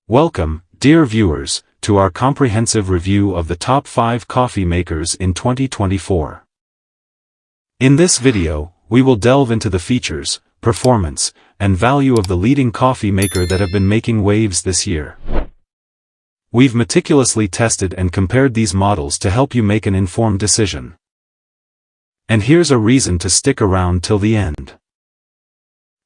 Welcome, dear viewers, to our comprehensive review of the top 5 coffee makers in 2024. In this video, we will delve into the features, performance, and value of the leading coffee maker that have been making waves this year. We've meticulously tested and compared these models to help you make an informed decision. And here's a reason to stick around till the end.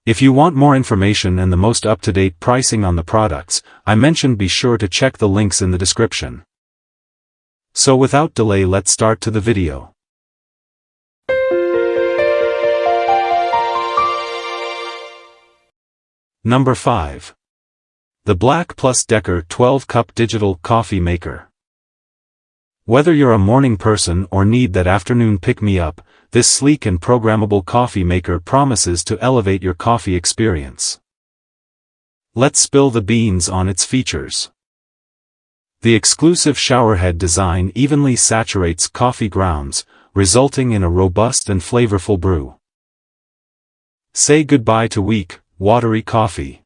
If you want more information and the most up-to-date pricing on the products I mentioned, be sure to check the links in the description. So without delay, let's start to the video. Number 5. The BLACK+DECKER 12-Cup Digital Coffee Maker. Whether you're a morning person or need that afternoon pick-me-up, this sleek and programmable coffee maker promises to elevate your coffee experience. Let's spill the beans on its features. The exclusive showerhead design evenly saturates coffee grounds, resulting in a robust and flavorful brew. Say goodbye to weak, watery coffee.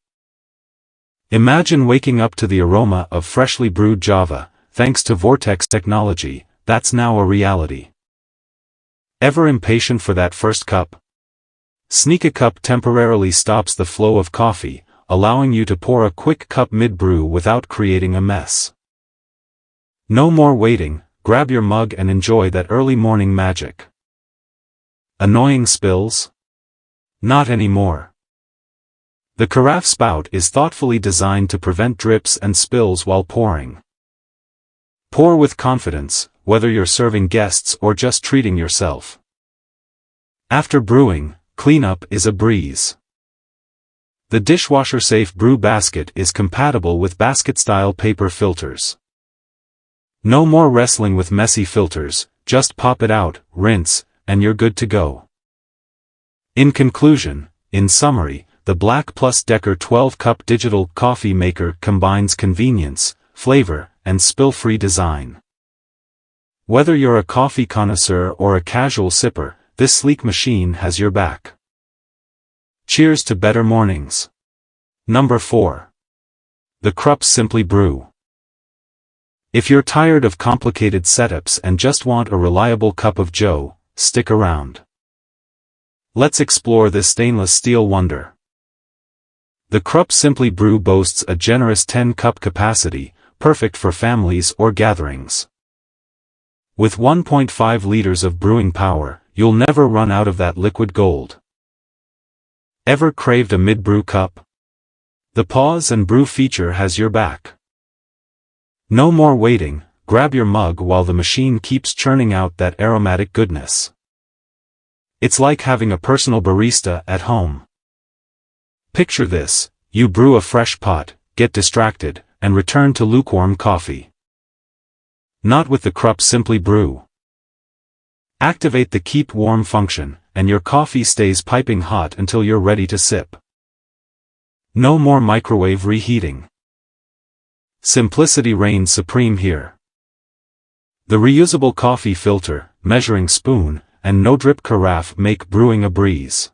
Imagine waking up to the aroma of freshly brewed Java, thanks to Vortex technology, that's now a reality. Ever impatient for that first cup? Sneak Cup temporarily stops the flow of coffee, allowing you to pour a quick cup mid-brew without creating a mess. No more waiting, grab your mug and enjoy that early morning magic. Annoying spills? Not anymore. The Carafe spout is thoughtfully designed to prevent drips and spills while pouring. Pour with confidence, whether you're serving guests or just treating yourself. After brewing, cleanup is a breeze. The dishwasher-safe brew basket is compatible with basket-style paper filters. No more wrestling with messy filters, just pop it out, rinse, and you're good to go. In conclusion, in summary, the BLACK+DECKER 12-Cup Digital Coffee Maker combines convenience, flavor, and spill-free design. Whether you're a coffee connoisseur or a casual sipper, this sleek machine has your back. Cheers to better mornings. Number 4. The KRUPS Simply Brew. If you're tired of complicated setups and just want a reliable cup of joe, stick around. Let's explore this stainless steel wonder. The KRUPS Simply Brew boasts a generous 10-cup capacity, perfect for families or gatherings. With 1.5 liters of brewing power, you'll never run out of that liquid gold. Ever craved a mid-brew cup? The pause and brew feature has your back. No more waiting, grab your mug while the machine keeps churning out that aromatic goodness. It's like having a personal barista at home. Picture this: you brew a fresh pot, get distracted, and return to lukewarm coffee. Not with the KRUPS Simply Brew. Activate the Keep Warm function, and your coffee stays piping hot until you're ready to sip. No more microwave reheating. Simplicity reigns supreme here. The reusable coffee filter, measuring spoon, and no-drip carafe make brewing a breeze.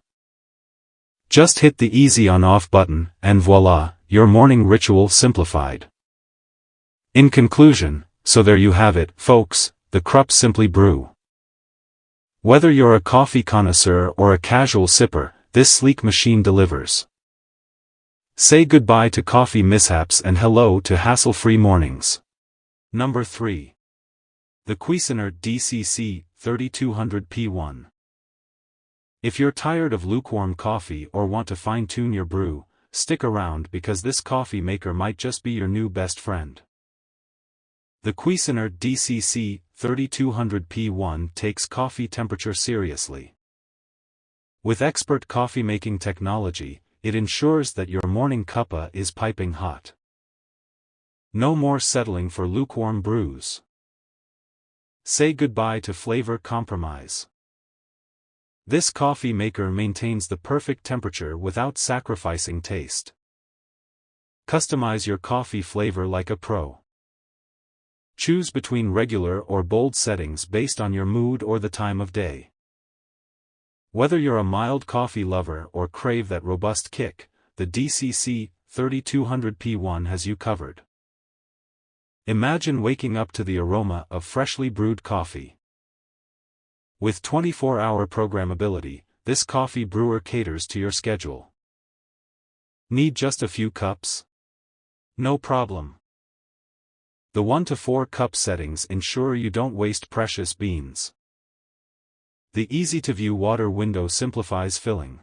Just hit the easy on-off button, and voila, your morning ritual simplified. In conclusion, so there you have it, folks, the KRUPS Simply Brew. Whether you're a coffee connoisseur or a casual sipper, this sleek machine delivers. Say goodbye to coffee mishaps and hello to hassle-free mornings. Number 3. The Cuisinart DCC 3200P1. If you're tired of lukewarm coffee or want to fine-tune your brew, stick around because this coffee maker might just be your new best friend. The Cuisinart DCC 3200P1 takes coffee temperature seriously. With expert coffee-making technology, it ensures that your morning cuppa is piping hot. No more settling for lukewarm brews. Say goodbye to flavor compromise. This coffee maker maintains the perfect temperature without sacrificing taste. Customize your coffee flavor like a pro. Choose between regular or bold settings based on your mood or the time of day. Whether you're a mild coffee lover or crave that robust kick, the DCC 3200p1 has you covered. Imagine waking up to the aroma of freshly brewed coffee. With 24-hour programmability, this coffee brewer caters to your schedule. Need just a few cups? No problem. The 1 to 4 cup settings ensure you don't waste precious beans. The easy-to-view water window simplifies filling.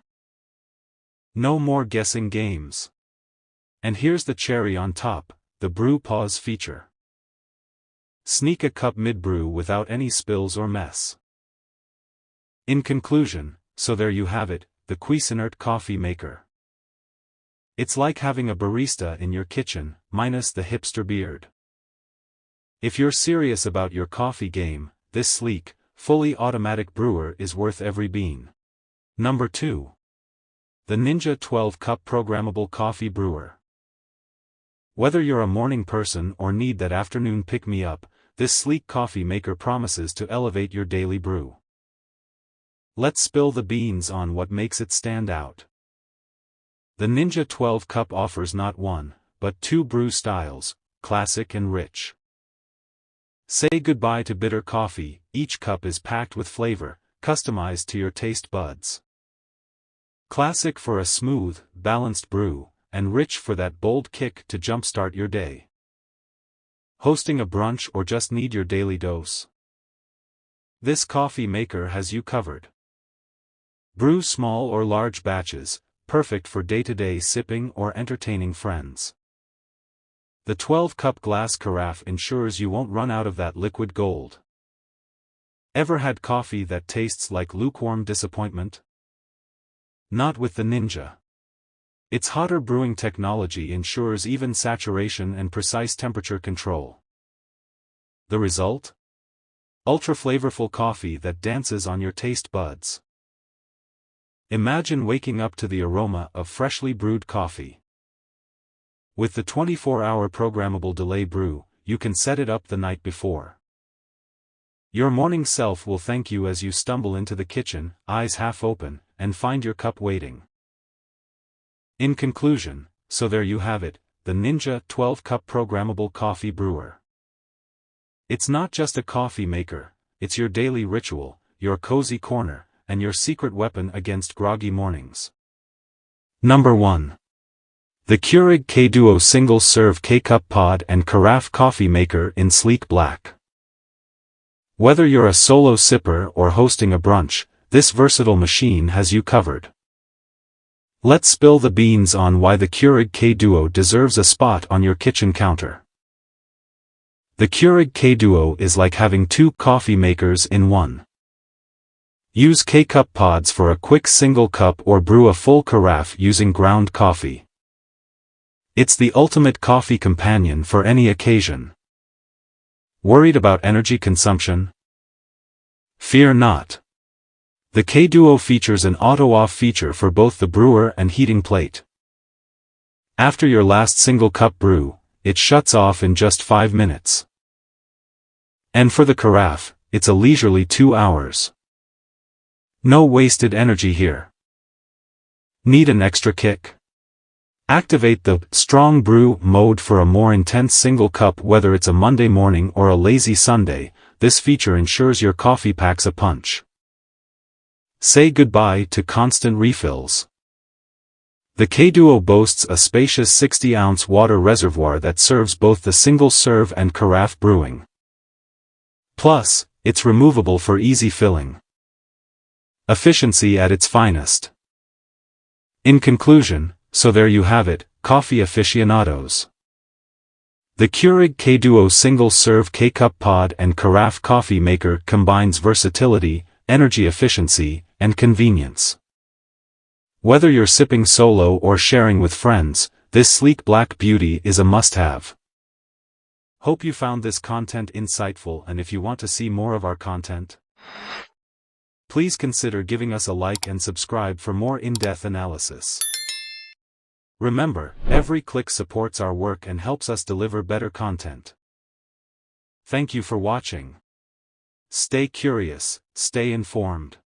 No more guessing games. And here's the cherry on top, the Brew Pause feature. Sneak a cup mid-brew without any spills or mess. In conclusion, so there you have it, the Cuisinart coffee maker. It's like having a barista in your kitchen, minus the hipster beard. If you're serious about your coffee game, this sleek, fully automatic brewer is worth every bean. Number 2. The Ninja 12-Cup Programmable Coffee Brewer. Whether you're a morning person or need that afternoon pick-me-up, this sleek coffee maker promises to elevate your daily brew. Let's spill the beans on what makes it stand out. The Ninja 12-Cup offers not one, but 2 brew styles, classic and rich. Say goodbye to bitter coffee, each cup is packed with flavor, customized to your taste buds. Classic for a smooth, balanced brew, and rich for that bold kick to jumpstart your day. Hosting a brunch or just need your daily dose? This coffee maker has you covered. Brew small or large batches, perfect for day-to-day sipping or entertaining friends. The 12-cup glass carafe ensures you won't run out of that liquid gold. Ever had coffee that tastes like lukewarm disappointment? Not with the Ninja. Its hotter brewing technology ensures even saturation and precise temperature control. The result? Ultra-flavorful coffee that dances on your taste buds. Imagine waking up to the aroma of freshly brewed coffee. With the 24-hour programmable delay brew, you can set it up the night before. Your morning self will thank you as you stumble into the kitchen, eyes half open, and find your cup waiting. In conclusion, so there you have it, the Ninja 12-Cup Programmable Coffee Brewer. It's not just a coffee maker, it's your daily ritual, your cozy corner, and your secret weapon against groggy mornings. Number 1. The Keurig K-Duo Single-Serve K-Cup Pod and Carafe Coffee Maker in sleek black. Whether you're a solo sipper or hosting a brunch, this versatile machine has you covered. Let's spill the beans on why the Keurig K-Duo deserves a spot on your kitchen counter. The Keurig K-Duo is like having 2 coffee makers in one. Use K-Cup pods for a quick single cup or brew a full carafe using ground coffee. It's the ultimate coffee companion for any occasion. Worried about energy consumption? Fear not. The K-Duo features an auto-off feature for both the brewer and heating plate. After your last single cup brew, it shuts off in just 5 minutes. And for the carafe, it's a leisurely 2 hours. No wasted energy here. Need an extra kick? Activate the Strong Brew mode for a more intense single cup. Whether it's a Monday morning or a lazy Sunday, this feature ensures your coffee packs a punch. Say goodbye to constant refills. The K-Duo boasts a spacious 60-ounce water reservoir that serves both the single-serve and carafe brewing. Plus, it's removable for easy filling. Efficiency at its finest. In conclusion, so there you have it, coffee aficionados. The Keurig K-Duo Single-Serve K-Cup Pod and Carafe Coffee Maker combines versatility, energy efficiency, and convenience. Whether you're sipping solo or sharing with friends, this sleek black beauty is a must-have. Hope you found this content insightful, and if you want to see more of our content, please consider giving us a like and subscribe for more in-depth analysis. Remember, every click supports our work and helps us deliver better content. Thank you for watching. Stay curious, stay informed.